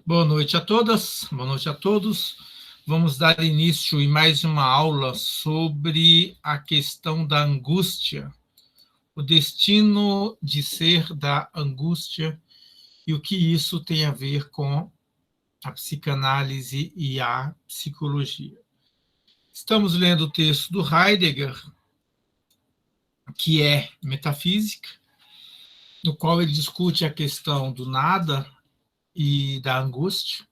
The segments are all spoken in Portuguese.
Boa noite a todas, boa noite a todos. Vamos dar início em mais uma aula sobre a questão da angústia, o destino de ser da angústia e o que isso tem a ver com a psicanálise e a psicologia. Estamos lendo o texto do Heidegger, que é Metafísica, no qual ele discute a questão do nada e da angústia,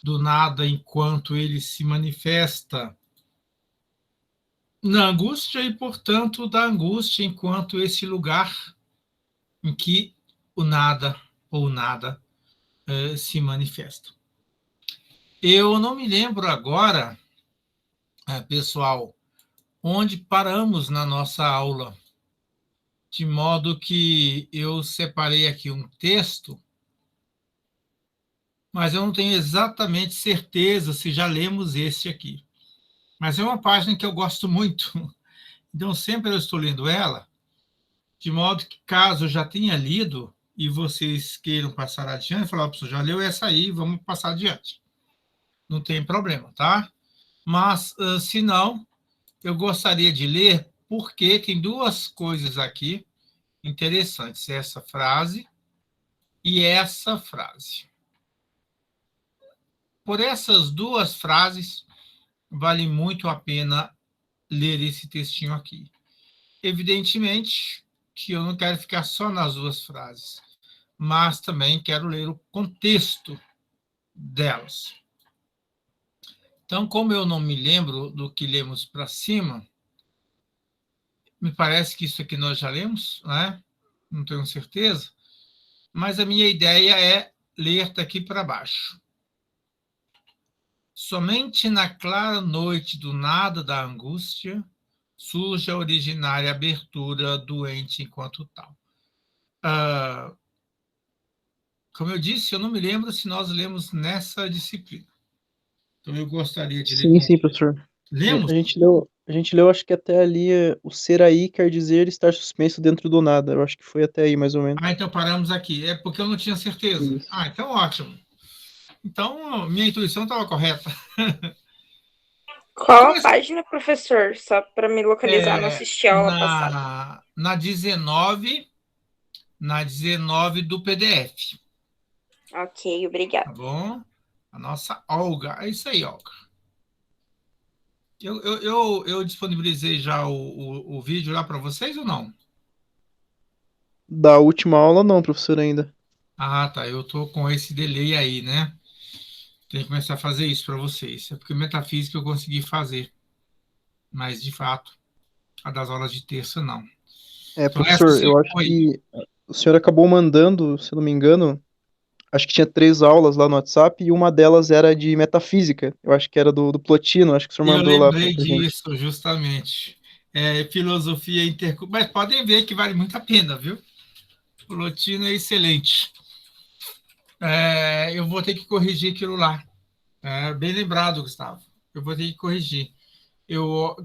do nada enquanto ele se manifesta na angústia e, portanto, da angústia enquanto esse lugar em que o nada ou nada se manifesta. Eu não me lembro agora, pessoal, onde paramos na nossa aula, de modo que eu separei aqui um texto, mas eu não tenho exatamente certeza se já lemos esse aqui. Mas é uma página que eu gosto muito, então sempre eu estou lendo ela, de modo que, caso eu já tenha lido e vocês queiram passar adiante, falar, pessoal, já leu essa aí, vamos passar adiante. Não tem problema, tá? Mas, se não, eu gostaria de ler, porque tem duas coisas aqui interessantes, essa frase e essa frase. Por essas duas frases, vale muito a pena ler esse textinho aqui. Evidentemente que eu não quero ficar só nas duas frases, mas também quero ler o contexto delas. Então, como eu não me lembro do que lemos para cima, me parece que isso aqui nós já lemos, né? Não tenho certeza, mas a minha ideia é ler daqui para baixo. Somente na clara noite do nada da angústia surge a originária abertura doente enquanto tal. Como eu disse, eu não me lembro se nós lemos nessa disciplina. Então, eu gostaria de ler. Sim, professor. Lemos? A gente leu, acho que até ali, o ser aí quer dizer estar suspenso dentro do nada. Eu acho que foi até aí, mais ou menos. Então paramos aqui. É porque eu não tinha certeza. Isso. Então ótimo. Então, minha intuição estava correta. Qual Então, a página, professor? Só para me localizar, não assisti a aula passada. na 19, na 19 do PDF. Ok, obrigada. Tá bom? A nossa Olga. É isso aí, Olga. Eu disponibilizei já o vídeo lá para vocês ou não? Da última aula, não, professor, ainda. Tá. Eu estou com esse delay aí, né? Tem que começar a fazer isso para vocês. É porque metafísica eu consegui fazer, mas de fato, a das aulas de terça não. Então, essa Professor, sim eu acho foi. que o senhor acabou mandando, se eu não me engano, acho que tinha 3 aulas lá no WhatsApp e uma delas era de metafísica. Eu acho que era do Plotino, acho que o senhor Eu mandou lá lembrei pra gente. disso, justamente. Filosofia intercultural. Mas podem ver que vale muito a pena, viu? O Lotino é excelente. Eu vou ter que corrigir aquilo lá. Bem lembrado, Gustavo. Eu vou ter que corrigir.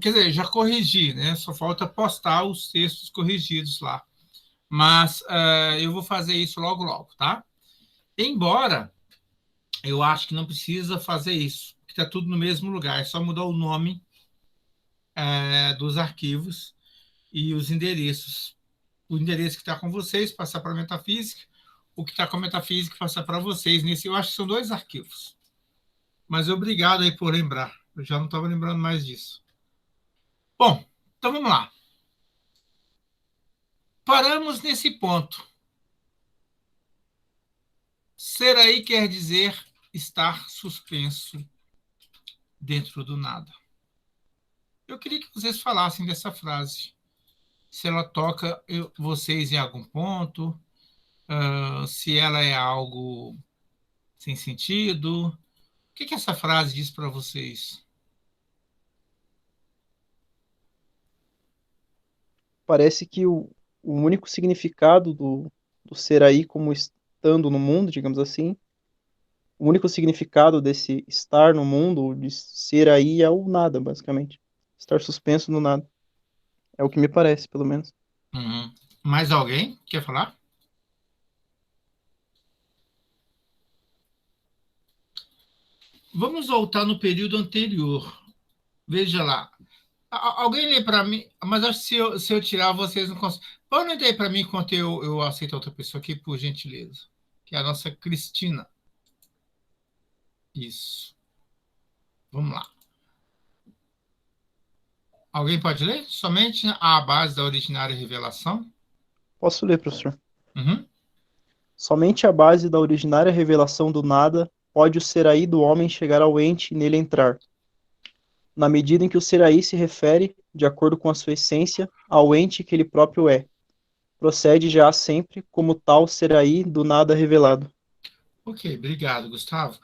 Quer dizer, já corrigi, né? Só falta postar os textos corrigidos lá. Mas eu vou fazer isso logo, logo, tá? Embora eu acho que não precisa fazer isso, porque está tudo no mesmo lugar, é só mudar o nome dos arquivos e os endereços. O endereço que está com vocês, passar para a metafísica, o que está com a metafísica, passar para vocês. Nesse, eu acho que são 2 arquivos. Mas obrigado aí por lembrar. Eu já não estava lembrando mais disso. Bom, então vamos lá. Paramos nesse ponto. Ser aí quer dizer estar suspenso dentro do nada. Eu queria que vocês falassem dessa frase. Se ela toca vocês em algum ponto, se ela é algo sem sentido. O que essa frase diz para vocês? Parece que o único significado do ser aí como estando no mundo, digamos assim, o único significado desse estar no mundo, de ser aí, é o nada, basicamente. Estar suspenso no nada. É o que me parece, pelo menos. Uhum. Mais alguém quer falar? Vamos voltar no período anterior. Veja lá. Alguém lê para mim, mas acho que se eu tirar, vocês não conseguem. Podem ler para mim enquanto eu aceito outra pessoa aqui, por gentileza. Que é a nossa Cristina. Isso. Vamos lá. Alguém pode ler? Somente a base da originária revelação? Posso ler, professor? Uhum. Somente a base da originária revelação do nada pode o Seraí do homem chegar ao ente e nele entrar, na medida em que o Seraí se refere, de acordo com a sua essência, ao ente que ele próprio é. Procede já sempre como tal Seraí do nada revelado. Ok, obrigado, Gustavo.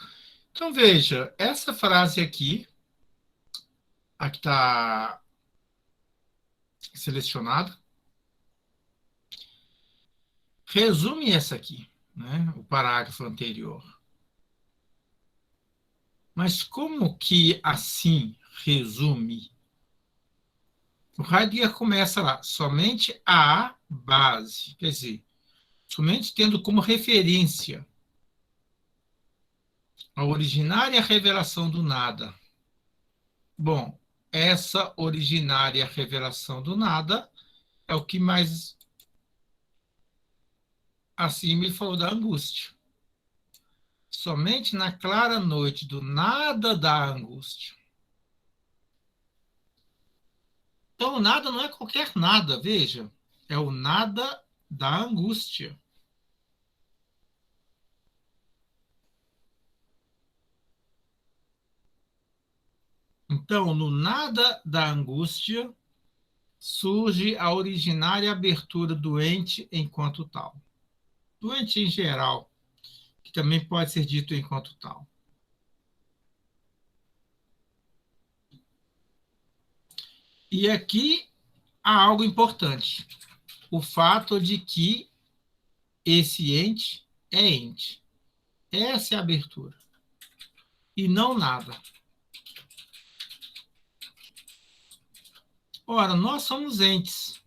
Então, veja, essa frase aqui, a que está selecionada, resume essa aqui, né? O parágrafo anterior. Mas como que assim resume? O Heidegger começa lá, somente a base, quer dizer, somente tendo como referência a originária revelação do nada. Bom, essa originária revelação do nada é o que mais acima ele falou da angústia. Somente na clara noite do nada da angústia. Então, o nada não é qualquer nada, veja. É o nada da angústia. Então, no nada da angústia, surge a originária abertura doente enquanto tal. Doente em geral, que também pode ser dito enquanto tal. E aqui há algo importante. O fato de que esse ente é ente. Essa é a abertura. E não nada. Ora, nós somos entes.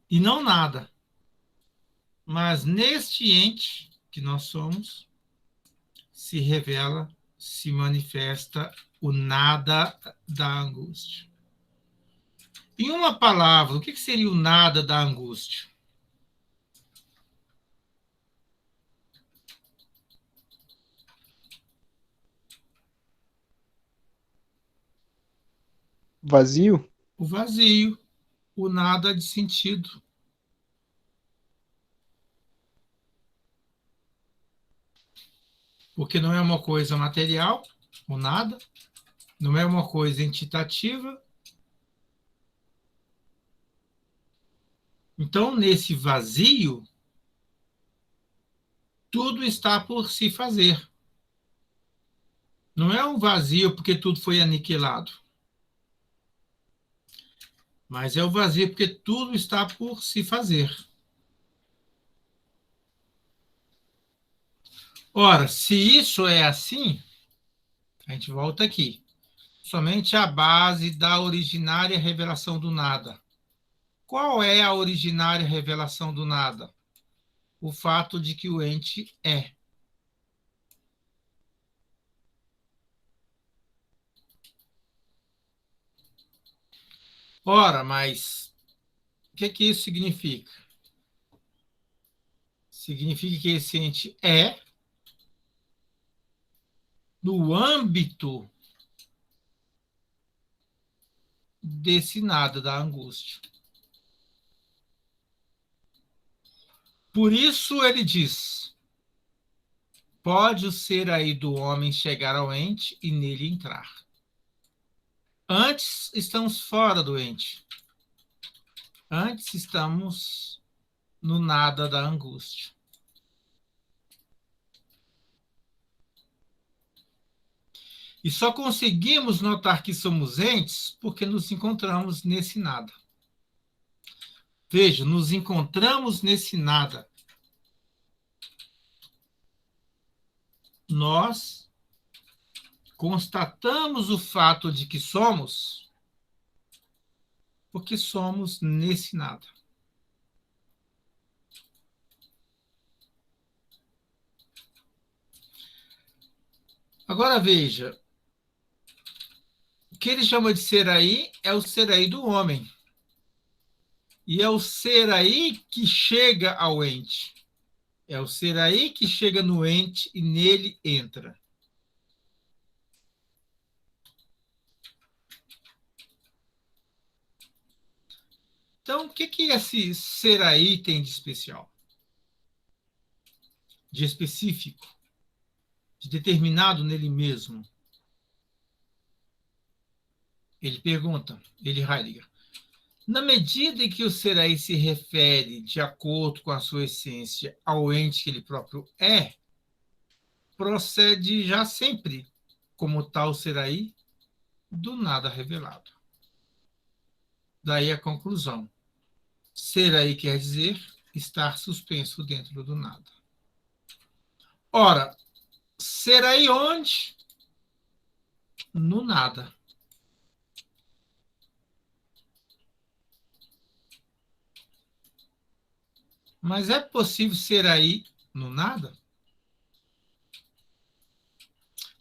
E não nada. Mas neste ente que nós somos, se revela, se manifesta o nada da angústia. Em uma palavra, o que seria o nada da angústia? Vazio? O vazio, o nada de sentido. Porque não é uma coisa material, o nada, não é uma coisa entitativa. Então, nesse vazio, tudo está por se fazer. Não é um vazio porque tudo foi aniquilado, mas é o vazio porque tudo está por se fazer. Ora, se isso é assim, a gente volta aqui. Somente a base da originária revelação do nada. Qual é a originária revelação do nada? O fato de que o ente é. Ora, mas o que isso significa? Significa que esse ente é no âmbito desse nada da angústia. Por isso ele diz: pode o ser aí do homem chegar ao ente e nele entrar. Antes estamos fora do ente. Antes estamos no nada da angústia. E só conseguimos notar que somos entes porque nos encontramos nesse nada. Veja, nos encontramos nesse nada. Nós constatamos o fato de que somos porque somos nesse nada. Agora veja, o que ele chama de ser aí é o ser aí do homem. E é o ser aí que chega ao ente. É o ser aí que chega no ente e nele entra. Então, o que esse ser aí tem de especial? De específico? De determinado nele mesmo? Ele pergunta, Heidegger. Na medida em que o ser aí se refere, de acordo com a sua essência, ao ente que ele próprio é, procede já sempre, como tal ser aí, do nada revelado. Daí a conclusão. Ser aí quer dizer estar suspenso dentro do nada. Ora, ser aí onde? No nada. Mas é possível ser aí no nada?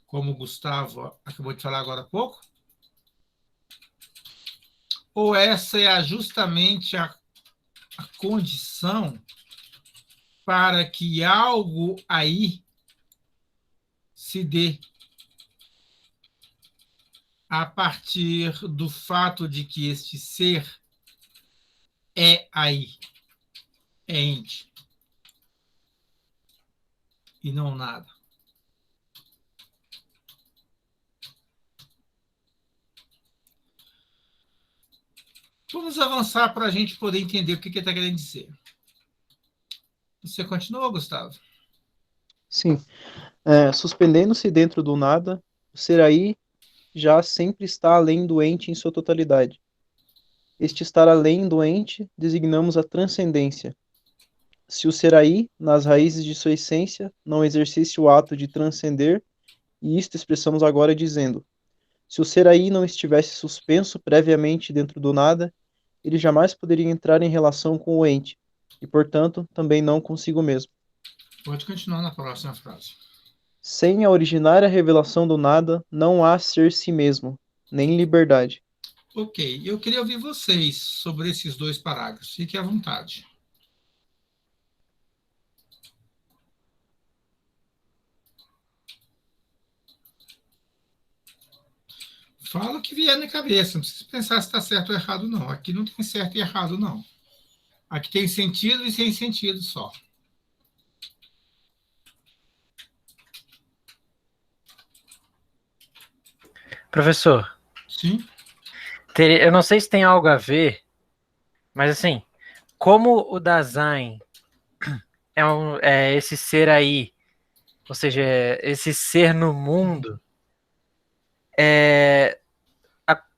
Como o Gustavo acabou de falar agora há pouco? Ou essa é justamente a condição para que algo aí se dê a partir do fato de que este ser é aí, é ente, e não nada. Vamos avançar para a gente poder entender o que ele está querendo dizer. Você continua, Gustavo? Sim. Suspendendo-se dentro do nada, o ser aí já sempre está além do ente em sua totalidade. Este estar além do ente designamos a transcendência. Se o ser aí, nas raízes de sua essência, não exercesse o ato de transcender, e isto expressamos agora dizendo: se o ser aí não estivesse suspenso previamente dentro do nada, ele jamais poderia entrar em relação com o ente, e, portanto, também não consigo mesmo. Pode continuar na próxima frase. Sem a originária revelação do nada, não há ser si mesmo, nem liberdade. Ok, eu queria ouvir vocês sobre esses dois parágrafos. Fique à vontade. Fala o que vier na cabeça, não precisa pensar se está certo ou errado, não. Aqui não tem certo e errado, não. Aqui tem sentido e sem sentido só. Professor, Sim? eu não sei se tem algo a ver, mas assim, como o Dasein é esse ser aí, ou seja, esse ser no mundo,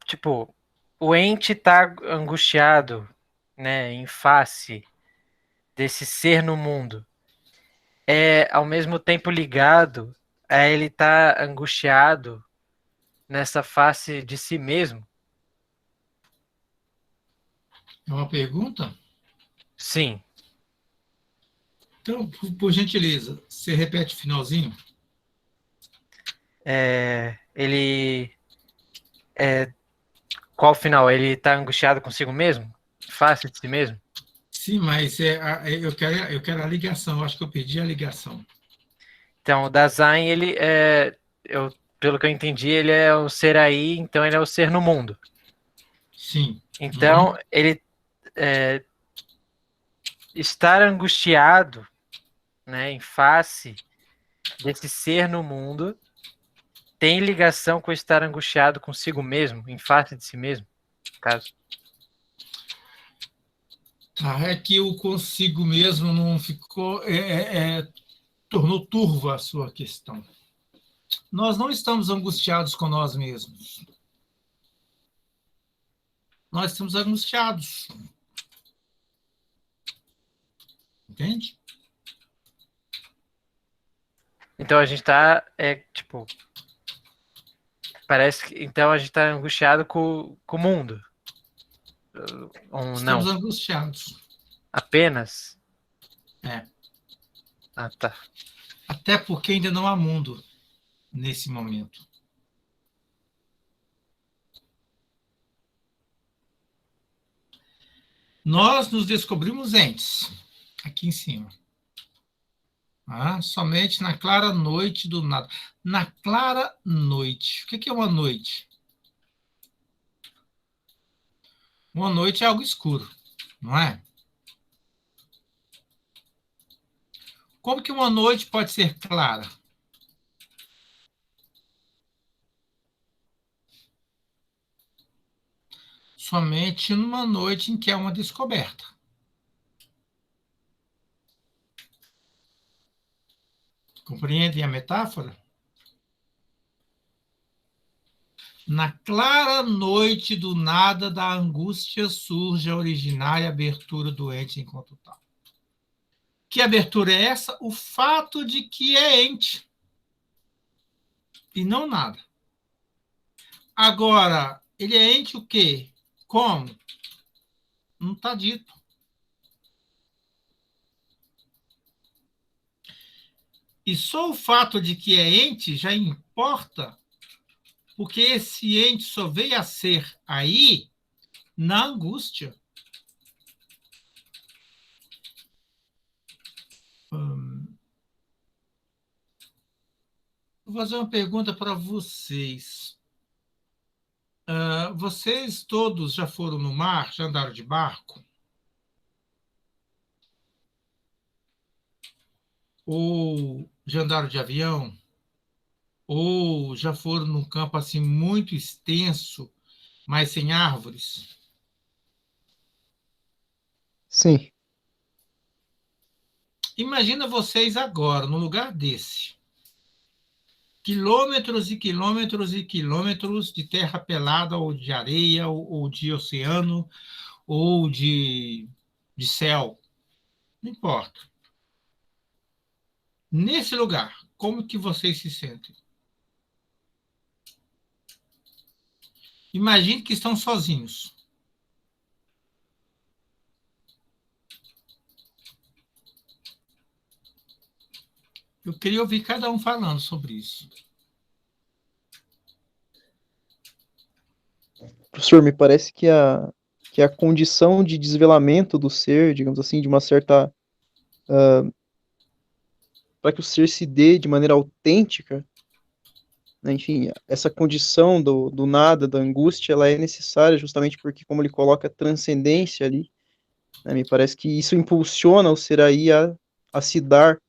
tipo, o ente está angustiado, né, em face desse ser no mundo, ao mesmo tempo ligado a ele estar angustiado nessa face de si mesmo? É uma pergunta? Sim. Então, por gentileza, você repete o finalzinho? Ele qual final? Ele está angustiado consigo mesmo? Face de si mesmo? Sim, mas eu quero a ligação. Eu acho que eu perdi a ligação. Então, o Dasein, pelo que eu entendi, ele é o ser aí, então ele é o ser no mundo. Sim. Então, ele estar angustiado, né, em face desse ser no mundo tem ligação com estar angustiado consigo mesmo, em face de si mesmo, no caso. É que o consigo mesmo não ficou. Tornou turva a sua questão. Nós não estamos angustiados com nós mesmos. Nós estamos angustiados. Entende? Então a gente tá, parece que então a gente tá angustiado com o mundo. Ou Estamos não? angustiados. Apenas? É. Ah, tá. Até porque ainda não há mundo. nesse momento. Nós nos descobrimos entes, aqui em cima. Somente na clara noite do nada. Na clara noite. O que é uma noite? Uma noite é algo escuro, não é? Como que uma noite pode ser clara? Somente numa noite em que há uma descoberta. Compreendem a metáfora? Na clara noite do nada da angústia surge a originária abertura do ente enquanto tal. Que abertura é essa? O fato de que é ente. E não nada. Agora, ele é ente o quê? Como? Não está dito. E só o fato de que é ente já importa, porque esse ente só veio a ser aí na angústia. Vou fazer uma pergunta para vocês. Vocês todos já foram no mar? Já andaram de barco? Ou já andaram de avião? Ou já foram num campo assim muito extenso, mas sem árvores? Sim. Imagina vocês agora, num lugar desse. Quilômetros e quilômetros e quilômetros de terra pelada, ou de areia, ou de oceano, ou de céu. Não importa. Nesse lugar, como que vocês se sentem? Imagine que estão sozinhos. Eu queria ouvir cada um falando sobre isso. Professor, me parece que a condição de desvelamento do ser, digamos assim, de uma certa... para que o ser se dê de maneira autêntica, né, enfim, essa condição do nada, da angústia, ela é necessária justamente porque, como ele coloca transcendência ali, né, me parece que isso impulsiona o ser aí a se dar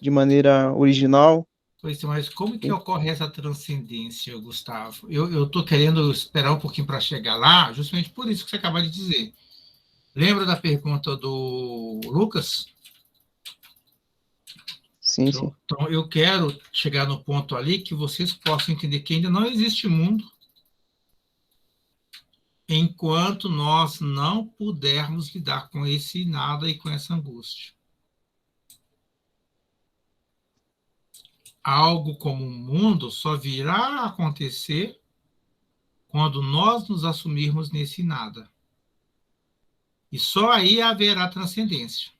de maneira original. Pois é, mas como que ocorre essa transcendência, Gustavo? Eu estou querendo esperar um pouquinho para chegar lá, justamente por isso que você acabou de dizer. Lembra da pergunta do Lucas? Sim, sim. Então, eu quero chegar no ponto ali que vocês possam entender que ainda não existe mundo enquanto nós não pudermos lidar com esse nada e com essa angústia. Algo como um mundo só virá a acontecer quando nós nos assumirmos nesse nada. E só aí haverá transcendência.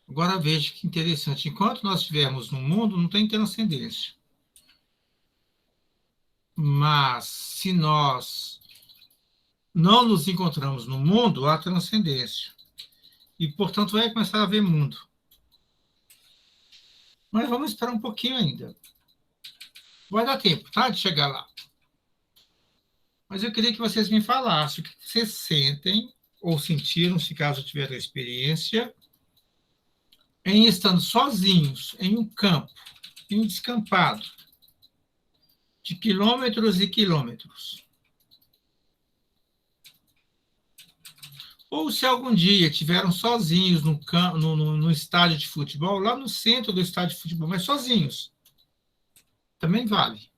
Agora veja que interessante. Enquanto nós estivermos no mundo, não tem transcendência. Mas se nós não nos encontramos no mundo, há transcendência. E, portanto, vai começar a haver mundo. Mas vamos esperar um pouquinho ainda. Vai dar tempo, tá? De chegar lá. Mas eu queria que vocês me falassem o que vocês sentem ou sentiram, se caso tiveram experiência, em estando sozinhos em um campo, em um descampado, de quilômetros e quilômetros. Ou se algum dia estiveram sozinhos no estádio de futebol, lá no centro do estádio de futebol, mas sozinhos. Também vale.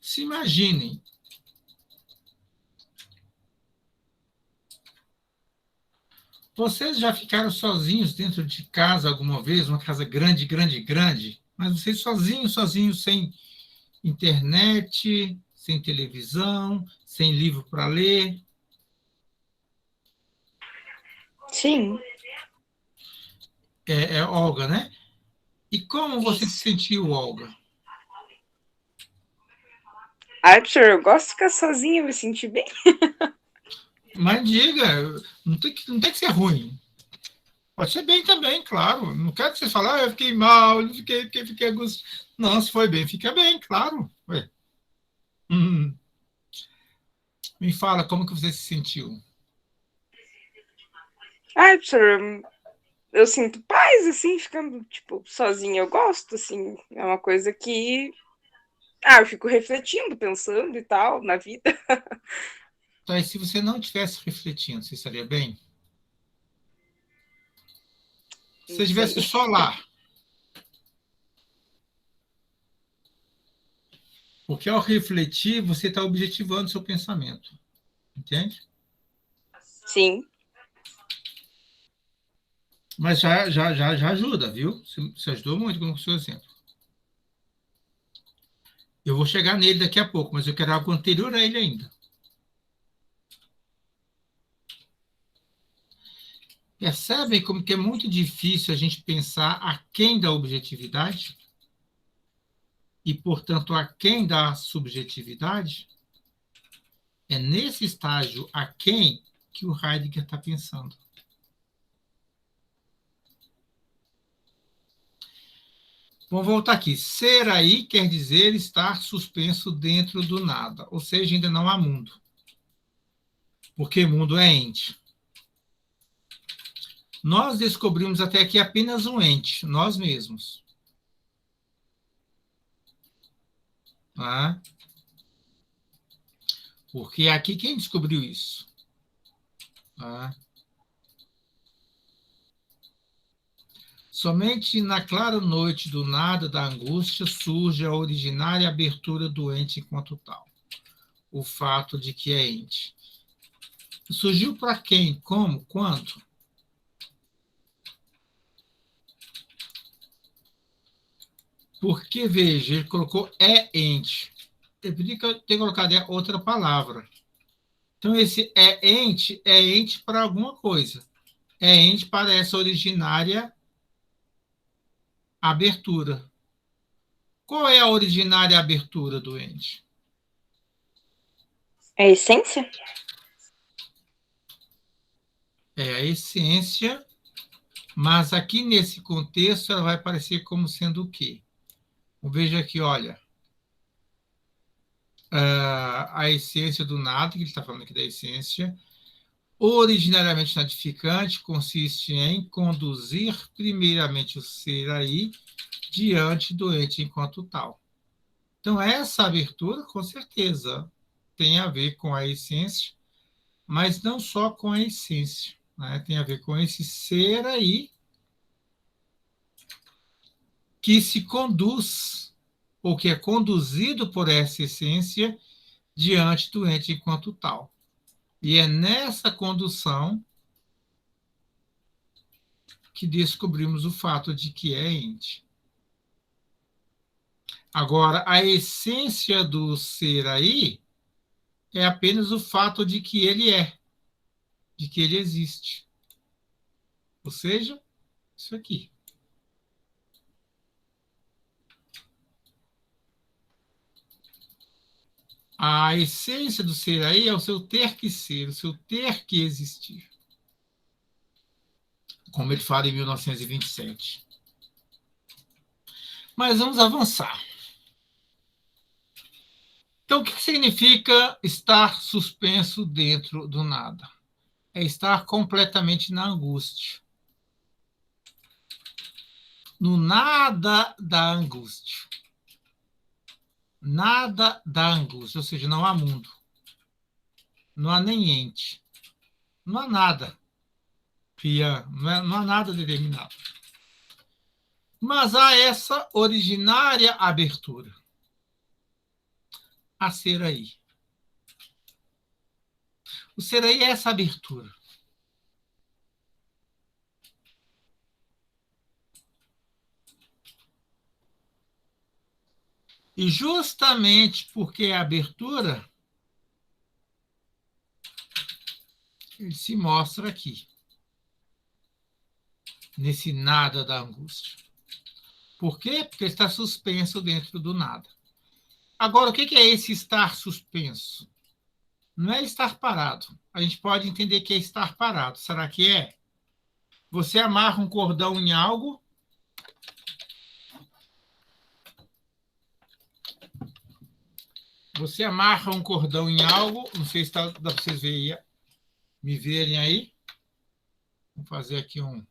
Se imaginem. Vocês já ficaram sozinhos dentro de casa alguma vez? Uma casa grande, grande, grande? Mas vocês sozinhos, sem internet, sem televisão, sem livro para ler. Sim. É Olga, né? E como você se Isso. sentiu, Olga? Ai, professor, eu gosto de ficar sozinha, me sentir bem. Mas diga, não tem que ser ruim. Pode ser bem também, claro. Não quero que você fale, eu fiquei mal, eu fiquei angustiado. Não, se foi bem, fica bem, claro. Ué. Me fala como que você se sentiu. Ai, professor, eu sinto paz, assim, ficando, tipo, sozinha. Eu gosto, assim, é uma coisa que... Ah, eu fico refletindo, pensando e tal, na vida. Então, e se você não estivesse refletindo, você estaria bem? Se você Não sei. estivesse só lá, porque ao refletir, você está objetivando seu pensamento. Entende? Sim. Mas já ajuda, viu? Você ajudou muito com o seu exemplo. Eu vou chegar nele daqui a pouco, mas eu quero algo anterior a ele ainda. Percebem como que é muito difícil a gente pensar aquém da objetividade? E, portanto, aquém da subjetividade? É nesse estágio aquém que o Heidegger está pensando. Vamos voltar aqui. Ser aí quer dizer estar suspenso dentro do nada, ou seja, ainda não há mundo. Porque mundo é ente. Nós descobrimos até aqui apenas um ente, nós mesmos. Tá? Porque aqui quem descobriu isso? Tá? Somente na clara noite do nada, da angústia, surge a originária abertura do ente enquanto tal. O fato de que é ente. Surgiu para quem? Como? Quando? Porque, veja, ele colocou é ente. Eu podia ter colocado outra palavra. Então, esse é ente para alguma coisa. É ente para essa originária abertura. Qual é a originária abertura do ente? É a essência? É a essência, mas aqui nesse contexto ela vai aparecer como sendo o quê? Veja aqui, olha, a essência do nada, que ele está falando aqui da essência, originariamente natificante, consiste em conduzir primeiramente o ser aí diante do ente enquanto tal. Então, essa abertura, com certeza, tem a ver com a essência, mas não só com a essência, né? Tem a ver com esse ser aí que se conduz, ou que é conduzido por essa essência diante do ente enquanto tal. E é nessa condução que descobrimos o fato de que é ente. Agora, a essência do ser aí é apenas o fato de que ele é, de que ele existe. Ou seja, isso aqui. A essência do ser aí é o seu ter que ser, o seu ter que existir. Como ele fala em 1927. Mas vamos avançar. Então, o que significa estar suspenso dentro do nada? É estar completamente na angústia. No nada da angústia. Nada da angústia, ou seja, não há mundo. Não há nem ente. Não há nada. Não há nada determinado. Mas há essa originária abertura a ser aí. O ser aí é essa abertura. E justamente porque é abertura, ele se mostra aqui, nesse nada da angústia. Por quê? Porque está suspenso dentro do nada. Agora, o que é esse estar suspenso? Não é estar parado. A gente pode entender que é estar parado. Será que é? Você amarra um cordão em algo. Você amarra um cordão em algo. Não sei se dá para vocês me verem aí. Vou fazer aqui um.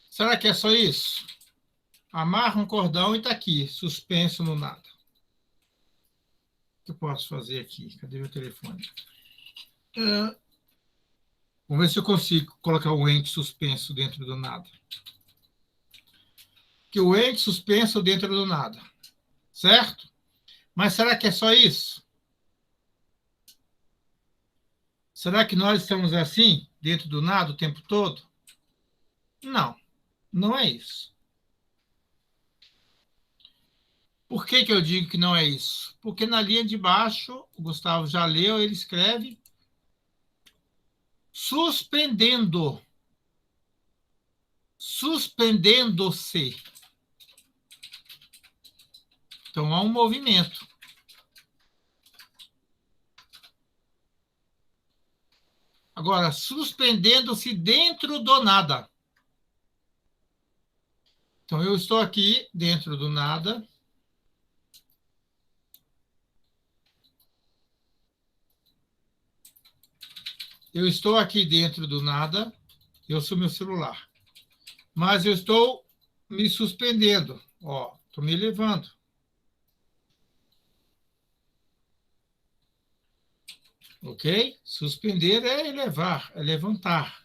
Será que é só isso? Amarra um cordão e está aqui, suspenso no nada. O que eu posso fazer aqui? Cadê meu telefone? Vamos ver se eu consigo colocar o ente suspenso dentro do nada. Que o ente suspenso dentro do nada. Certo? Mas será que é só isso? Será que nós estamos assim, dentro do nada, o tempo todo? Não, não é isso. Por que eu digo que não é isso? Porque na linha de baixo, o Gustavo já leu, ele escreve suspendendo. Suspendendo-se. Então, há um movimento. Agora, suspendendo-se dentro do nada. Então, eu estou aqui dentro do nada. Eu estou aqui dentro do nada. Eu sou meu celular. Mas eu estou me suspendendo. Ó, estou me elevando. Ok? Suspender é elevar, é levantar.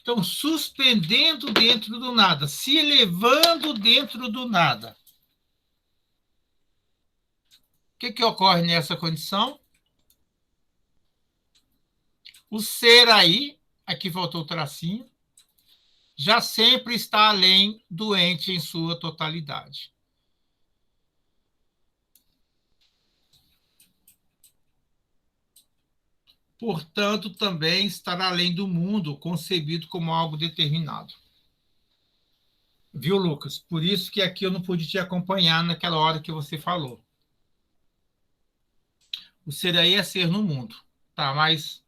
Então, suspendendo dentro do nada, se elevando dentro do nada. O que ocorre nessa condição? O ser aí, aqui faltou o tracinho, já sempre está além do ente em sua totalidade. Portanto, também estará além do mundo, concebido como algo determinado. Viu, Lucas? Por isso que aqui eu não pude te acompanhar naquela hora que você falou. O ser aí é ser no mundo. Tá, mas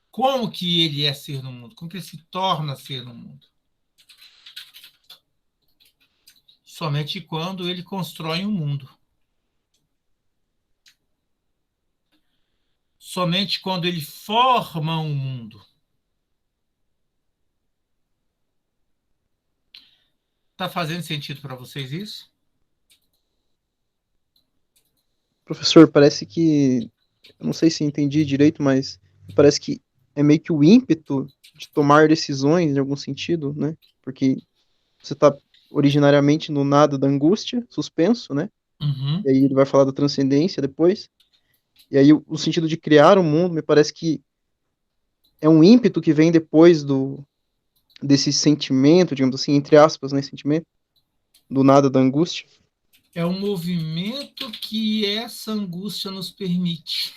como que ele é ser no mundo? Como que ele se torna ser no mundo? Somente quando ele constrói um mundo. Somente quando ele forma um mundo. Está fazendo sentido para vocês isso? Professor, parece que, eu não sei se entendi direito, mas parece que é meio que o ímpeto de tomar decisões, em algum sentido, né? Porque você está originariamente no nada da angústia, suspenso, né? Uhum. E aí ele vai falar da transcendência depois. E aí o sentido de criar um mundo, me parece que é um ímpeto que vem depois desse sentimento, digamos assim, entre aspas, né? Sentimento do nada da angústia. É um movimento que essa angústia nos permite.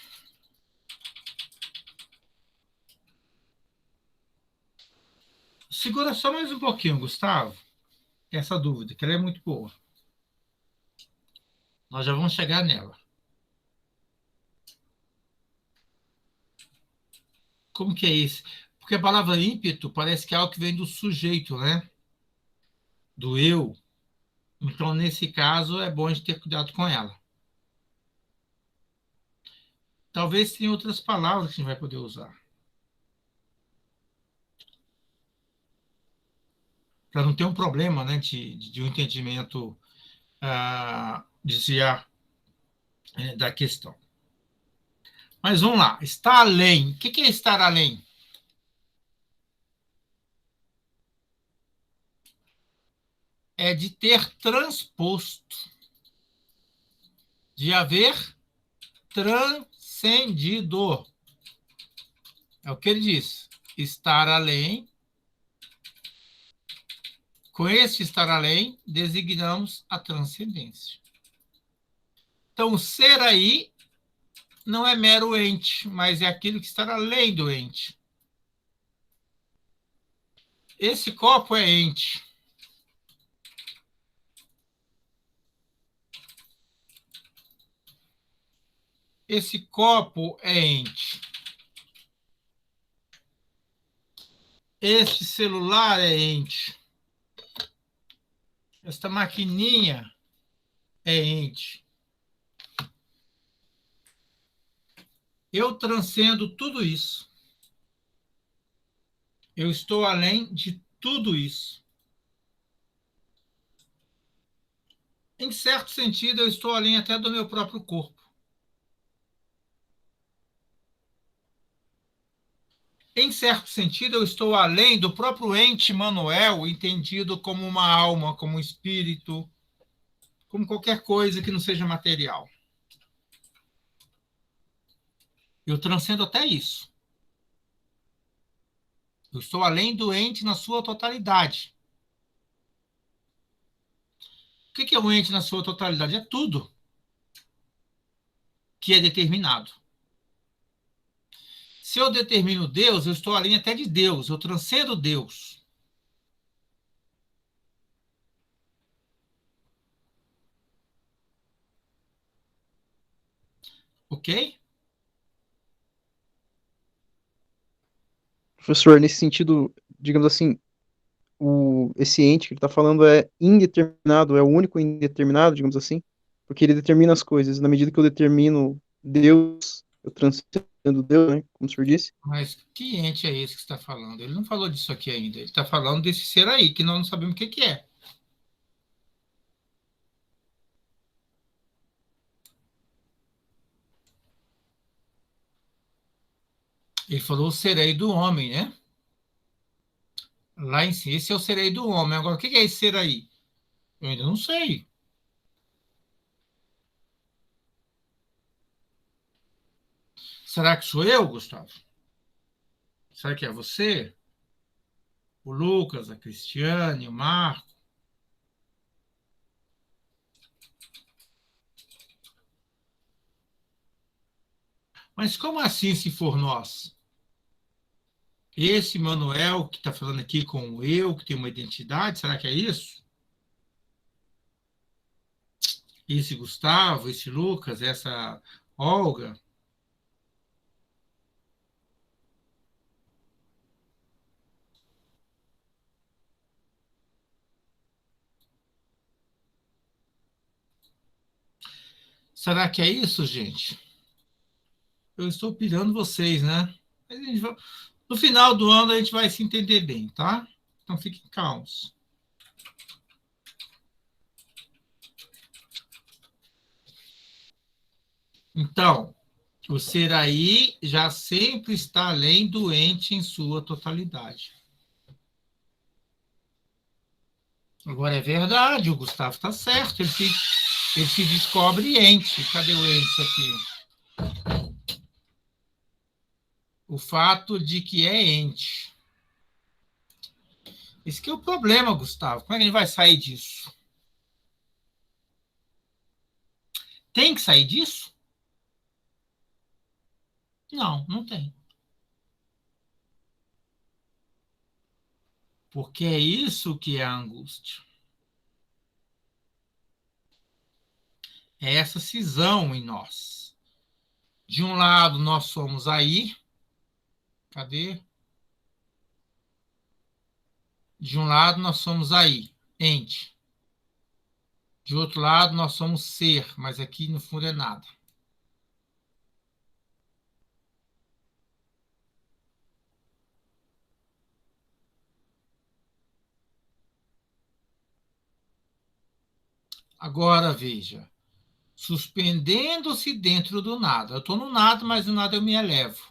Segura só mais um pouquinho, Gustavo, essa dúvida, que ela é muito boa. Nós já vamos chegar nela. Como que é isso? Porque a palavra ímpeto parece que é algo que vem do sujeito, né? Do eu. Então, nesse caso, é bom a gente ter cuidado com ela. Talvez tenha outras palavras que a gente vai poder usar. Para não ter um problema, né, de um entendimento desviar da questão. Mas vamos lá. Estar além. O que é estar além? É de ter transposto, de haver transcendido. É o que ele diz. Estar além Com esse estar além, designamos a transcendência. Então, o ser aí não é mero ente, mas é aquilo que está além do ente. Esse copo é ente. Esse copo é ente. Este celular é ente. Esta maquininha é ente. Eu transcendo tudo isso. Eu estou além de tudo isso. Em certo sentido, eu estou além até do meu próprio corpo. Em certo sentido, eu estou além do próprio ente Manuel, entendido como uma alma, como um espírito, como qualquer coisa que não seja material. Eu transcendo até isso. Eu estou além do ente na sua totalidade. O que é o ente na sua totalidade? É tudo que é determinado. Se eu determino Deus, eu estou além até de Deus, eu transcendo Deus. Ok? Professor, nesse sentido, digamos assim, esse ente que ele está falando é indeterminado, é o único indeterminado, digamos assim, porque ele determina as coisas. Na medida que eu determino Deus, eu transcendo Deus, né, como o senhor disse. Mas que ente é esse que está falando? Ele não falou disso aqui ainda. Ele está falando desse ser aí, que nós não sabemos o que é. Ele falou o ser aí do homem, né? Lá em cima, esse é o ser aí do homem. Agora, o que é esse ser aí? Eu ainda não sei. Será que sou eu, Gustavo? Será que é você? O Lucas, a Cristiane, o Marco? Mas como assim, se for nós? Esse Manuel que está falando aqui com o eu, que tem uma identidade, será que é isso? Esse Gustavo, esse Lucas, essa Olga? Será que é isso, gente? Eu estou pirando vocês, né? No final do ano a gente vai se entender bem, tá? Então fiquem calmos. Então, o ser aí já sempre está além do ente em sua totalidade. Agora é verdade, o Gustavo está certo, ele se descobre ente. Cadê o ente aqui? O fato de que é ente. Esse que é o problema, Gustavo. Como é que a gente vai sair disso? Tem que sair disso? Não, não tem. Porque é isso que é a angústia. É essa cisão em nós. De um lado, nós somos aí. Cadê? De um lado, nós somos aí, ente. De outro lado, nós somos ser, mas aqui no fundo é nada. Agora veja, suspendendo-se dentro do nada. Eu estou no nada, mas no nada eu me elevo.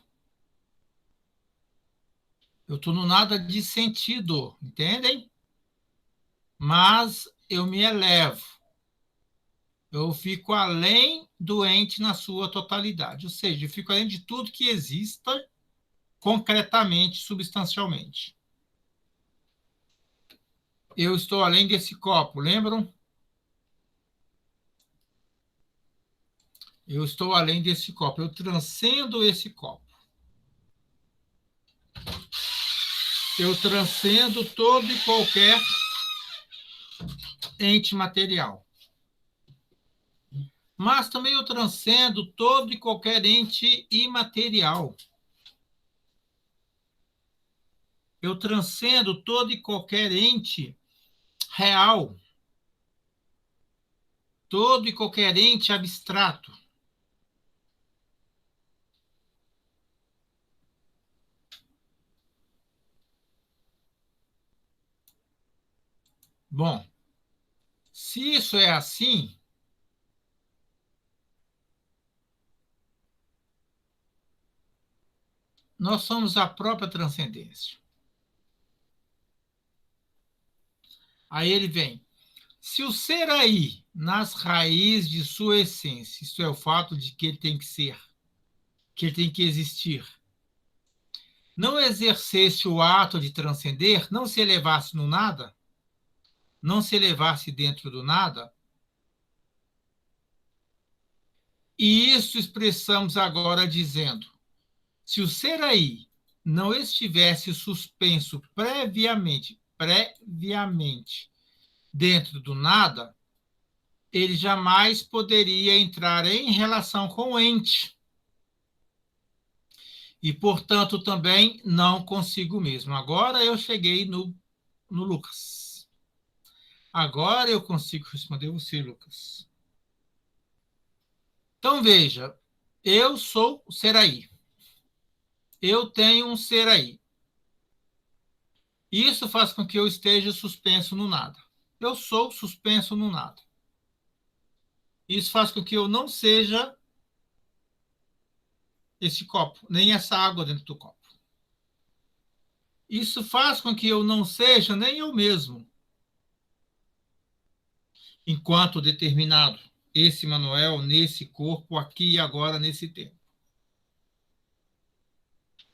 Eu estou no nada de sentido, entendem? Mas eu me elevo. Eu fico além do ente na sua totalidade. Ou seja, eu fico além de tudo que exista concretamente, substancialmente. Eu estou além desse copo, lembram? Eu estou além desse copo, eu transcendo esse copo. Eu transcendo todo e qualquer ente material. Mas também eu transcendo todo e qualquer ente imaterial. Eu transcendo todo e qualquer ente real. Todo e qualquer ente abstrato. Bom, se isso é assim, nós somos a própria transcendência. Aí ele vem. Se o ser aí, nas raízes de sua essência, isso é o fato de que ele tem que ser, que ele tem que existir, não exercesse o ato de transcender, não se elevasse no nada, não se elevasse dentro do nada, e isso expressamos agora dizendo, se o ser aí não estivesse suspenso previamente dentro do nada, ele jamais poderia entrar em relação com o ente. E, portanto, também não consigo mesmo. Agora eu cheguei no Lucas. Agora eu consigo responder você, Lucas. Então, veja, eu sou o ser aí. Eu tenho um ser aí. Isso faz com que eu esteja suspenso no nada. Eu sou suspenso no nada. Isso faz com que eu não seja esse copo, nem essa água dentro do copo. Isso faz com que eu não seja nem eu mesmo, enquanto determinado, esse Manuel, nesse corpo, aqui e agora, nesse tempo.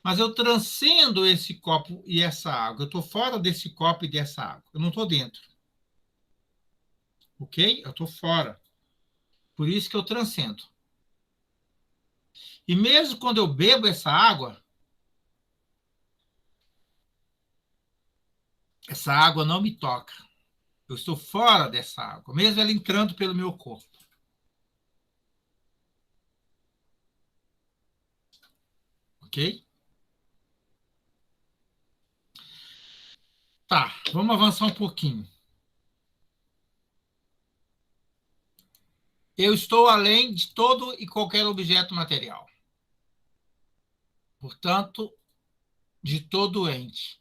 Mas eu transcendo esse copo e essa água. Eu estou fora desse copo e dessa água. Eu não estou dentro. Ok? Eu estou fora. Por isso que eu transcendo. E mesmo quando eu bebo essa água não me toca. Eu estou fora dessa água, mesmo ela entrando pelo meu corpo. Ok? Tá, vamos avançar um pouquinho. Eu estou além de todo e qualquer objeto material. Portanto, de todo ente.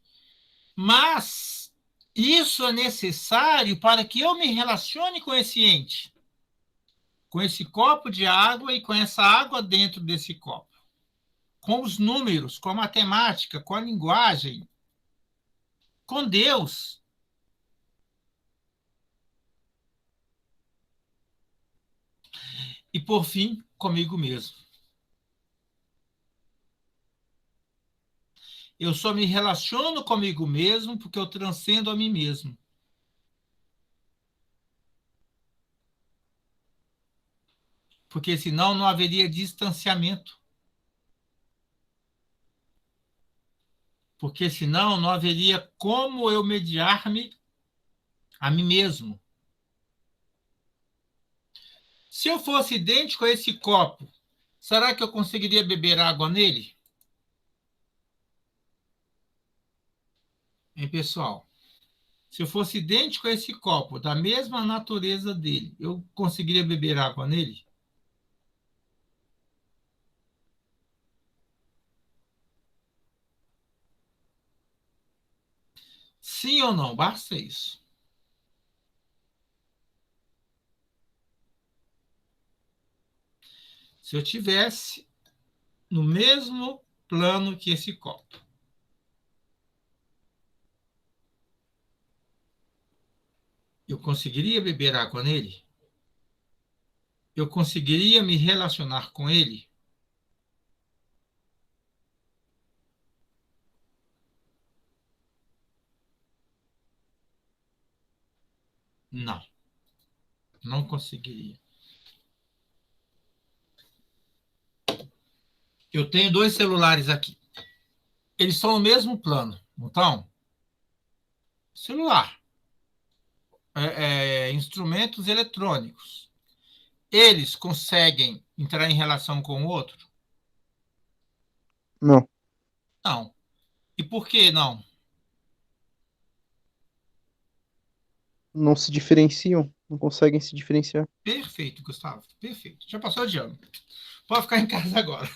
Mas isso é necessário para que eu me relacione com esse ente, com esse copo de água e com essa água dentro desse copo, com os números, com a matemática, com a linguagem, com Deus. E, por fim, comigo mesmo. Eu só me relaciono comigo mesmo porque eu transcendo a mim mesmo. Porque senão não haveria distanciamento. Porque senão não haveria como eu mediar-me a mim mesmo. Se eu fosse idêntico a esse copo, será que eu conseguiria beber água nele? Hein, pessoal? Se eu fosse idêntico a esse copo, da mesma natureza dele, eu conseguiria beber água nele? Sim ou não? Basta isso. Se eu tivesse no mesmo plano que esse copo, eu conseguiria beber água nele? Eu conseguiria me relacionar com ele? Não, não conseguiria. Eu tenho 2 celulares aqui. Eles são no mesmo plano, não estão? Celular. Instrumentos eletrônicos. Eles conseguem entrar em relação com o outro? Não. Não. E por que não? Não se diferenciam, não conseguem se diferenciar. Perfeito, Gustavo. Perfeito. Já passou de ano. Pode ficar em casa agora.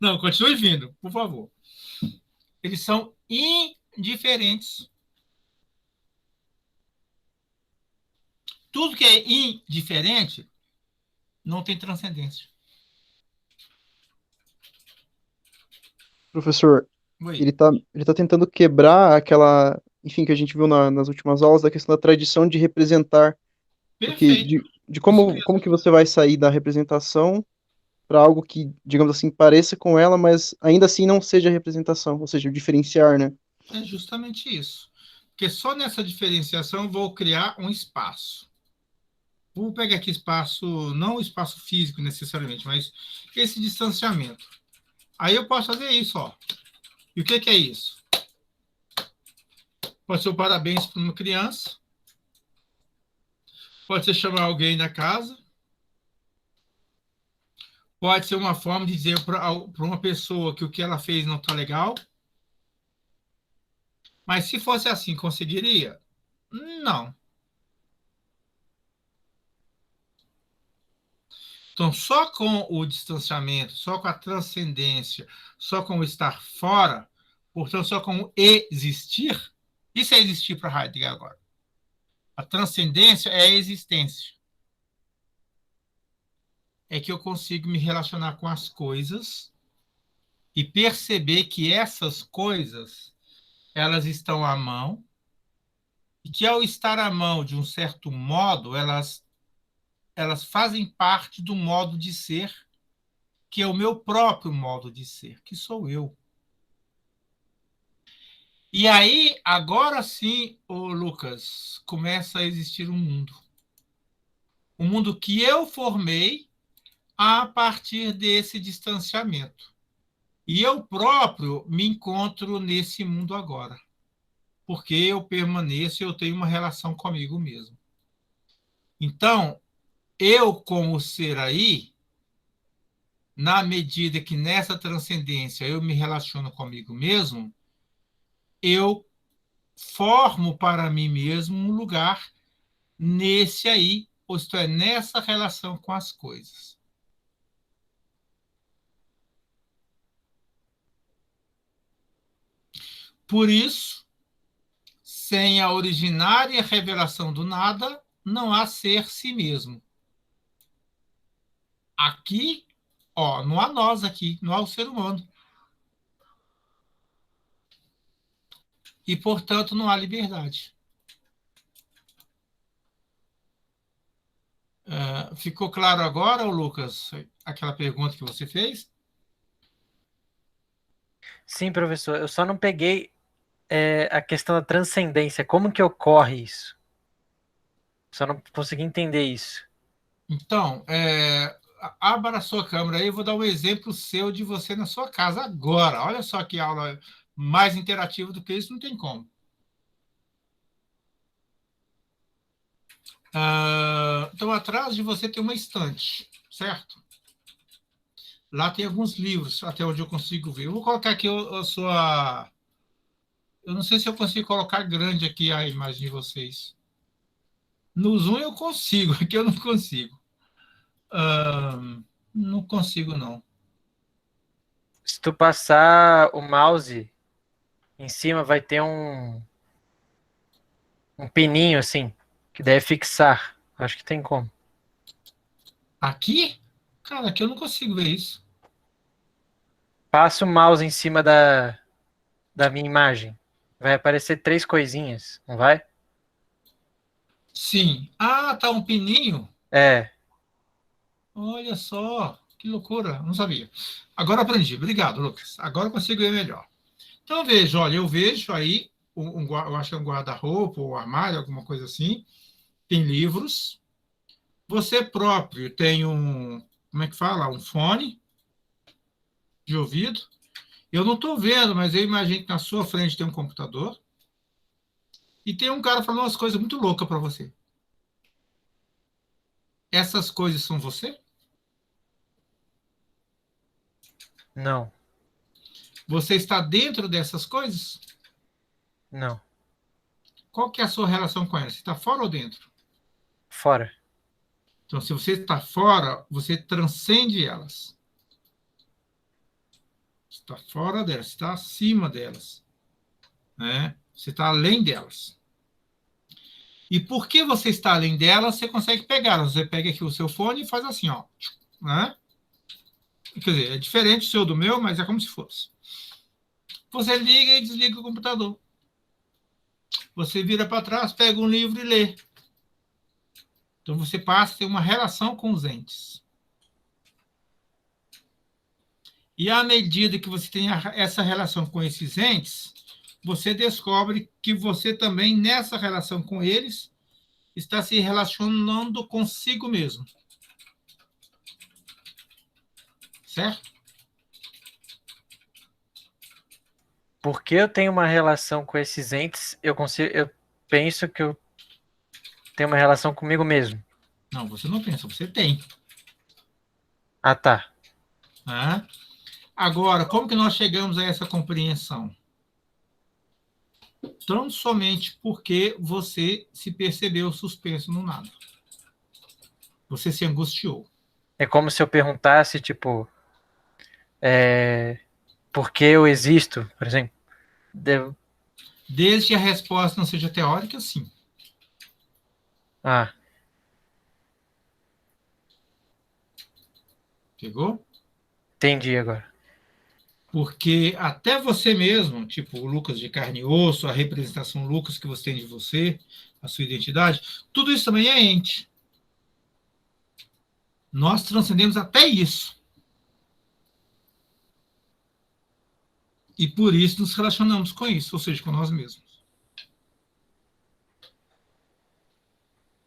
Não, continue vindo, por favor. Eles são indiferentes. Tudo que é indiferente não tem transcendência. Professor, Oi. ele tá tentando quebrar aquela, enfim, que a gente viu nas últimas aulas, da questão da tradição de representar. Porque Perfeito. de Isso como mesmo. que você vai sair da representação para algo que, digamos assim, pareça com ela, mas ainda assim não seja representação, ou seja, o diferenciar, né? É justamente isso. Porque só nessa diferenciação eu vou criar um espaço. Vou pegar aqui espaço, não o espaço físico necessariamente, mas esse distanciamento. Aí eu posso fazer isso, ó. E o que é isso? Pode ser um parabéns para uma criança. Pode ser chamar alguém da casa. Pode ser uma forma de dizer para uma pessoa que o que ela fez não está legal. Mas se fosse assim, conseguiria? Não. Então, só com o distanciamento, só com a transcendência, só com o estar fora, portanto, só com o existir, isso é existir para Heidegger agora. A transcendência é a existência. É que eu consigo me relacionar com as coisas e perceber que essas coisas, elas estão à mão e que ao estar à mão, de um certo modo, elas fazem parte do modo de ser, que é o meu próprio modo de ser, que sou eu. E aí, agora sim, ô Lucas, começa a existir um mundo. Um mundo que eu formei a partir desse distanciamento. E eu próprio me encontro nesse mundo agora. Porque eu permaneço, eu tenho uma relação comigo mesmo. Então, eu como ser aí, na medida que nessa transcendência eu me relaciono comigo mesmo, eu formo para mim mesmo um lugar nesse aí, ou isto é, nessa relação com as coisas. Por isso, sem a originária revelação do nada, não há ser si mesmo. Aqui, ó, não há nós aqui, não há o ser humano. E, portanto, não há liberdade. Ficou claro agora, Lucas, aquela pergunta que você fez? Sim, professor. Eu só não peguei a questão da transcendência. Como que ocorre isso? Só não consegui entender isso. Então, abra a sua câmera aí, eu vou dar um exemplo seu de você na sua casa agora. Olha só que aula mais interativa do que isso, não tem como. Então, atrás de você tem uma estante, certo? Lá tem alguns livros, até onde eu consigo ver. Eu vou colocar aqui a sua. Eu não sei se eu consigo colocar grande aqui a imagem de vocês. No Zoom eu consigo, aqui eu não consigo. Não consigo, não. Se tu passar o mouse em cima, vai ter um pininho assim, que deve fixar. Acho que tem como. Aqui? Cara, aqui eu não consigo ver isso. Passa o mouse em cima da minha imagem. Vai aparecer 3 coisinhas, não vai? Sim. Ah, tá um pininho. É. Olha só, que loucura, não sabia. Agora aprendi. Obrigado, Lucas. Agora eu consigo ver melhor. Então veja, olha, eu vejo aí eu acho que é um guarda-roupa ou armário, alguma coisa assim, tem livros. Você próprio tem como é que fala? Um fone de ouvido. Eu não estou vendo, mas eu imagino que na sua frente tem um computador e tem um cara falando umas coisas muito loucas para você. Essas coisas são você? Não, Você está dentro dessas coisas? não. Qual que é a sua relação com elas? Você está fora ou dentro? Fora. Então, se você está fora, você transcende elas. Você está fora delas, você está acima delas. Né? Você está além delas. E porque você está além delas, você consegue pegá-las. Você pega aqui o seu fone e faz assim, ó. Né? Quer dizer, é diferente o seu do meu, mas é como se fosse. Você liga e desliga o computador. Você vira para trás, pega um livro e lê. Então você passa a ter uma relação com os entes. E à medida que você tem essa relação com esses entes, você descobre que você também, nessa relação com eles, está se relacionando consigo mesmo. Certo? Porque eu tenho uma relação com esses entes, eu penso que eu tenho uma relação comigo mesmo. Não, você não pensa, você tem. Ah, tá. Né? Agora, como que nós chegamos a essa compreensão? Tão somente porque você se percebeu suspenso no nada. Você se angustiou. É como se eu perguntasse, tipo, por que eu existo, por exemplo. Desde que a resposta não seja teórica, sim. Ah, Pegou? entendi agora. Porque até você mesmo, tipo o Lucas de carne e osso, a representação Lucas que você tem de você, a sua identidade, tudo isso também é ente. Nós transcendemos até isso. E por isso nos relacionamos com isso, ou seja, com nós mesmos.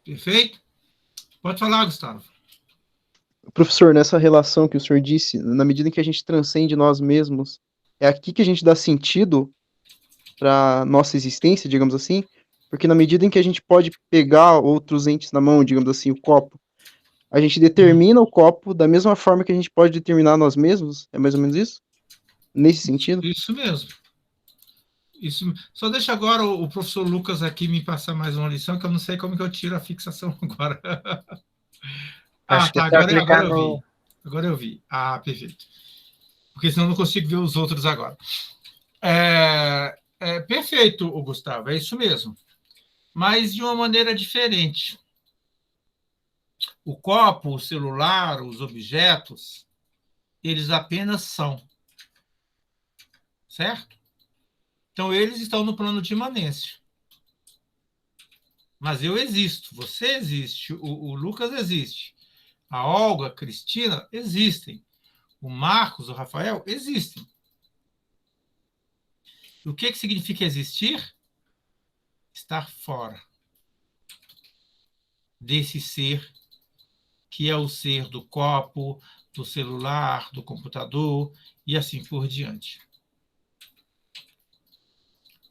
Perfeito? Pode falar, Gustavo. Professor, nessa relação que o senhor disse, na medida em que a gente transcende nós mesmos, é aqui que a gente dá sentido para nossa existência, digamos assim, porque na medida em que a gente pode pegar outros entes na mão, digamos assim, o copo, a gente determina o copo da mesma forma que a gente pode determinar nós mesmos, é mais ou menos isso? Nesse sentido? Isso mesmo. Isso. Só deixa agora o professor Lucas aqui me passar mais uma lição, que eu não sei como que eu tiro a fixação agora. Ah, Acho que é tá, só agora clicar eu vi. no. Agora eu vi. Ah, perfeito. Porque senão eu não consigo ver os outros agora. Perfeito, Gustavo, é isso mesmo. Mas de uma maneira diferente. O copo, o celular, os objetos, eles apenas são. Certo? Então, eles estão no plano de imanência. Mas eu existo, você existe, o Lucas existe, a Olga, a Cristina existem, o Marcos, o Rafael existem. E o que significa existir? Estar fora desse ser que é o ser do copo, do celular, do computador e assim por diante.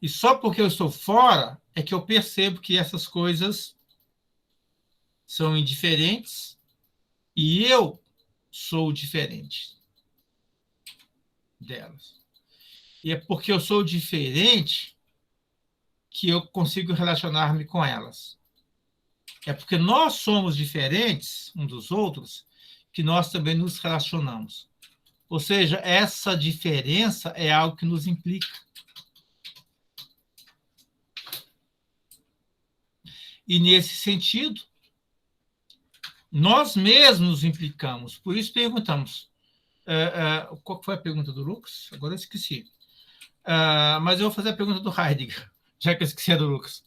E só porque eu estou fora é que eu percebo que essas coisas são indiferentes e eu sou diferente delas. E é porque eu sou diferente que eu consigo relacionar-me com elas. É porque nós somos diferentes uns dos outros que nós também nos relacionamos. Ou seja, essa diferença é algo que nos implica. E nesse sentido, nós mesmos nos implicamos. Por isso perguntamos. Qual foi a pergunta do Lucas? Agora eu esqueci. Mas eu vou fazer a pergunta do Heidegger, já que eu esqueci a do Lucas.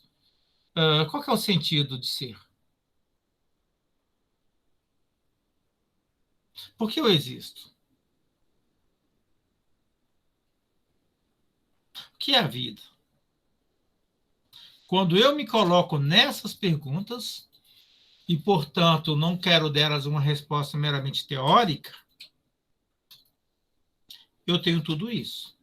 Qual que é o sentido de ser? Por que eu existo? O que é a vida? Quando eu me coloco nessas perguntas, e, portanto, não quero delas uma resposta meramente teórica, eu tenho tudo isso.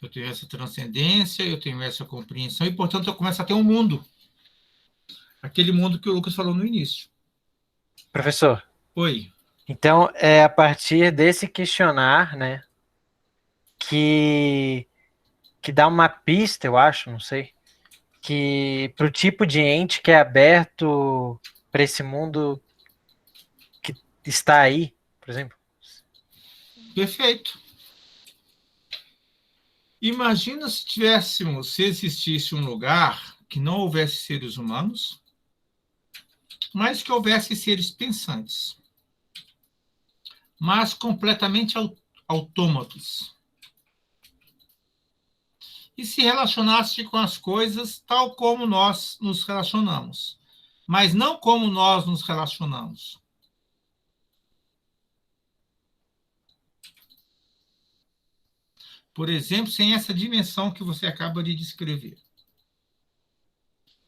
Eu tenho essa transcendência, eu tenho essa compreensão, e, portanto, eu começo a ter um mundo. Aquele mundo que o Lucas falou no início. Professor, Oi. então é a partir desse questionar, né, que dá uma pista, eu acho, não sei, que para o tipo de ente que é aberto para esse mundo que está aí, por exemplo. Perfeito. Imagina se existisse um lugar que não houvesse seres humanos, mas que houvesse seres pensantes, mas completamente autômatos. E se relacionasse com as coisas tal como nós nos relacionamos, mas não como nós nos relacionamos. Por exemplo, sem essa dimensão que você acaba de descrever.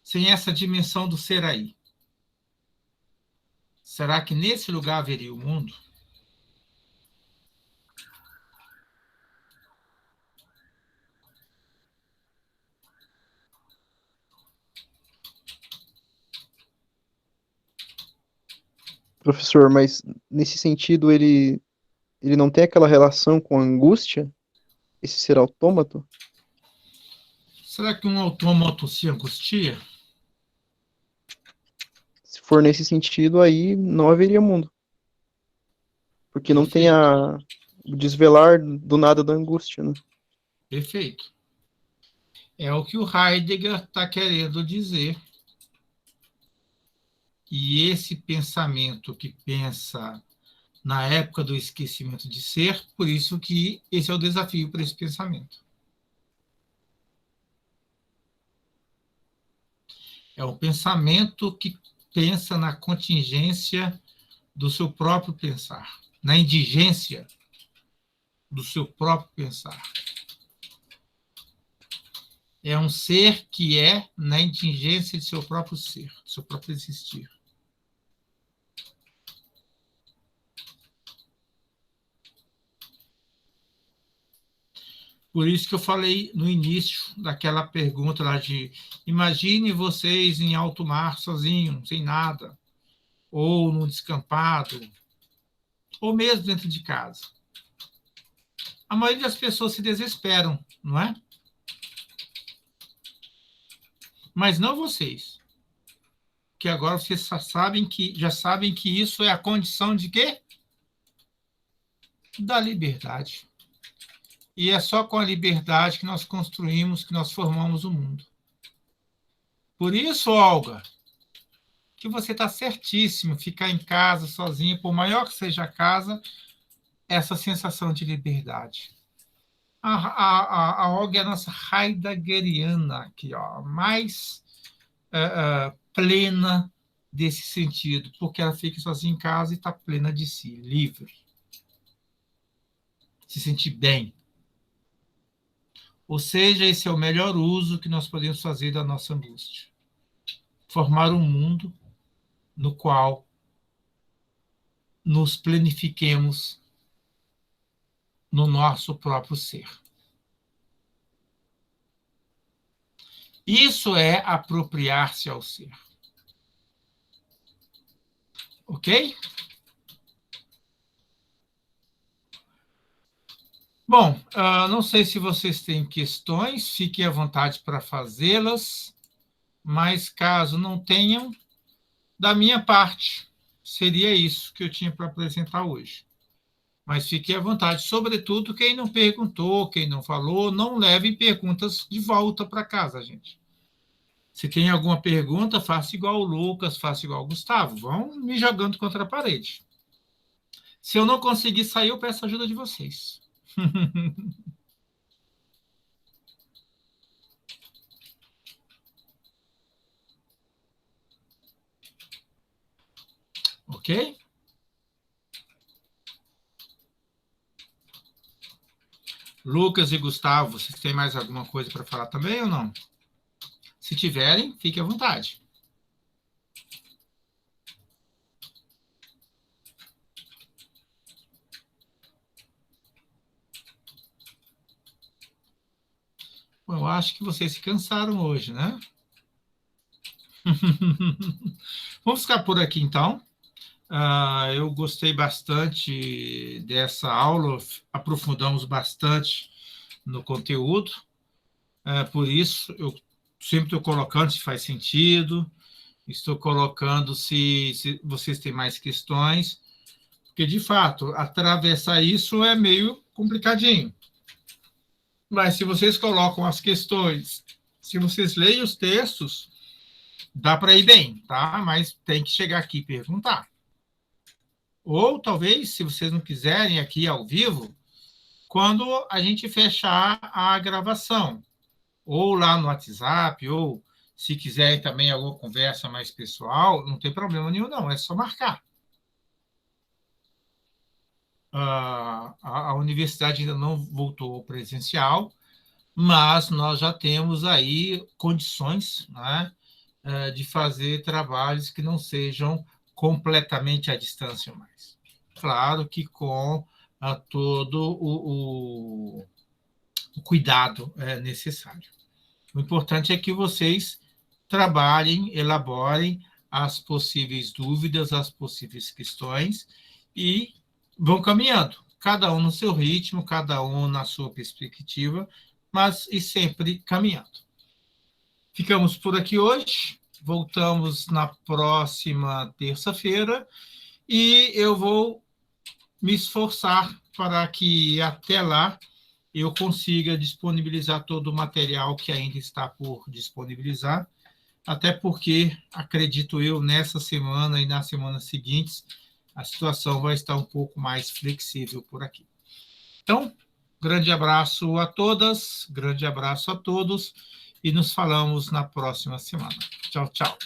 Sem essa dimensão do ser aí. Será que nesse lugar haveria o mundo? Professor, mas nesse sentido ele não tem aquela relação com a angústia? Esse ser autômato? Será que um autômato se angustia? Se for nesse sentido, aí não haveria mundo. Porque não tem Perfeito. o desvelar do nada da angústia, né? Perfeito. É o que o Heidegger está querendo dizer. E esse pensamento que pensa na época do esquecimento de ser, por isso que esse é o desafio para esse pensamento. É um pensamento que pensa na contingência do seu próprio pensar, na indigência do seu próprio pensar. É um ser que é na indigência de seu próprio ser, do seu próprio existir. Por isso que eu falei no início daquela pergunta lá de imagine vocês em alto mar sozinhos, sem nada, ou num descampado, ou mesmo dentro de casa. A maioria das pessoas se desesperam, não é? Mas não vocês. Que agora vocês já sabem que isso é a condição de quê? Da liberdade. E é só com a liberdade que nós construímos, que nós formamos o mundo. Por isso, Olga, que você está certíssimo, ficar em casa sozinho, por maior que seja a casa, essa sensação de liberdade. A Olga é a nossa heideggeriana aqui, ó, mais plena desse sentido, porque ela fica sozinha em casa e está plena de si, livre. Se sentir bem. Ou seja, esse é o melhor uso que nós podemos fazer da nossa angústia. Formar um mundo no qual nos planifiquemos no nosso próprio ser. Isso é apropriar-se ao ser. Ok? Bom, não sei se vocês têm questões, fiquem à vontade para fazê-las, mas caso não tenham, da minha parte, seria isso que eu tinha para apresentar hoje. Mas fiquem à vontade, sobretudo quem não perguntou, quem não falou, não leve perguntas de volta para casa, gente. Se tem alguma pergunta, faça igual o Lucas, faça igual o Gustavo, vão me jogando contra a parede. Se eu não conseguir sair, eu peço ajuda de vocês. Ok? Lucas e Gustavo, vocês têm mais alguma coisa para falar também ou não? Se tiverem, fique à vontade. Bom, eu acho que vocês se cansaram hoje, né? Vamos ficar por aqui, então. Eu gostei bastante dessa aula, aprofundamos bastante no conteúdo, por isso eu sempre estou colocando se faz sentido, estou colocando se vocês têm mais questões, porque, de fato, atravessar isso é meio complicadinho. Mas se vocês colocam as questões, se vocês leem os textos, dá para ir bem, tá? Mas tem que chegar aqui e perguntar. Ou, talvez, se vocês não quiserem aqui ao vivo, quando a gente fechar a gravação, ou lá no WhatsApp, ou se quiserem também alguma conversa mais pessoal, não tem problema nenhum, não, é só marcar. A universidade ainda não voltou ao presencial, mas nós já temos aí condições, né, de fazer trabalhos que não sejam completamente à distância mais. Claro que com todo o cuidado necessário. O importante é que vocês trabalhem, elaborem as possíveis dúvidas, as possíveis questões e vão caminhando, cada um no seu ritmo, cada um na sua perspectiva, mas e sempre caminhando. Ficamos por aqui hoje, voltamos na próxima terça-feira e eu vou me esforçar para que até lá eu consiga disponibilizar todo o material que ainda está por disponibilizar, até porque, acredito eu, nessa semana e nas semanas seguintes, a situação vai estar um pouco mais flexível por aqui. Então, grande abraço a todas, grande abraço a todos, e nos falamos na próxima semana. Tchau, tchau.